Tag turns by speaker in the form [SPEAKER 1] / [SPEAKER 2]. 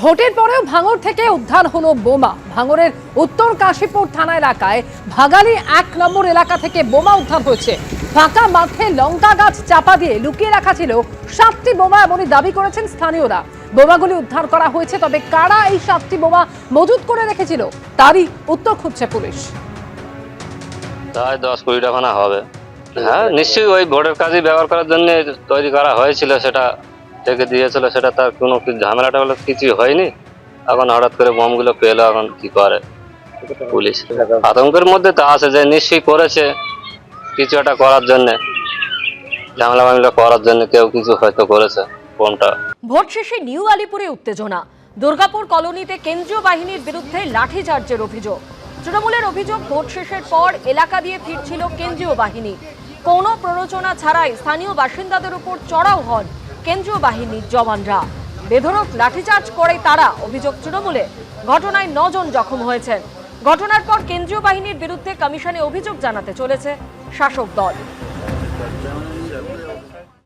[SPEAKER 1] ভোটের পরেও ভাঙড় থেকে উদ্ধার হলো বোমা। ভাঙড়ের উত্তর কাশীপুর থানা এলাকায় ভাগালি 1 নম্বর এলাকা থেকে বোমা উদ্ধার হয়েছে। ফাঁকা মাঠে লঙ্কা গাছ চাপা দিয়ে লুকিয়ে রাখা ছিল 7টি বোমা এমনই দাবি করেছেন স্থানীয়রা। বোমাগুলি উদ্ধার করা হয়েছে, তবে কারা এই 7টি বোমা মজুত করে রেখেছিল তারই উত্তর খুঁজছে পুলিশ।
[SPEAKER 2] প্রায় 10-20 টাকা না হবে। হ্যাঁ, নিশ্চয়ই ওই ভোটের কাজে ব্যবহার করার জন্য তৈরি করা হয়েছিল, সেটা থেকে দিয়েছিল, সেটা তার কোনো ঝামেলাটা হলো কিছু হয়নি। এখন হঠাৎ করে বোমগুলো পেলো, এখন কি করে পুলিশ? আতঙ্কের মধ্যে তা আছে যে নিশ্চয়ই করেছে কিছু একটা করার জন্য, ঝামেলা মামলা করার জন্য কেউ কিছু হয়তো করেছে বোমটা।
[SPEAKER 3] ভোট শেষে নিউ আলিপুরে উত্তেজনা। দুর্গাপুর কলোনিতে কেন্দ্রীয় বাহিনীর বিরুদ্ধে লাঠিচার্জের অভিযোগ। তৃণমূলের অভিযোগ, ভোট শেষের পর এলাকা দিয়ে ফিরছিল কেন্দ্রীয় বাহিনী। কোনো প্ররোচনা ছাড়াই স্থানীয় বাসিন্দাদের উপর চড়াও হন কেন্দ্রীয় বাহিনীর জওয়ানরা। বেধড়ক লাঠিচার্জ করে তারা, অভিযোগ তৃণমূলে। ঘটনায় 9 জন জখম হয়েছেন। ঘটনার পর কেন্দ্রীয় বাহিনীর বিরুদ্ধে কমিশনে অভিযোগ জানাতে চলেছে শাসক দল।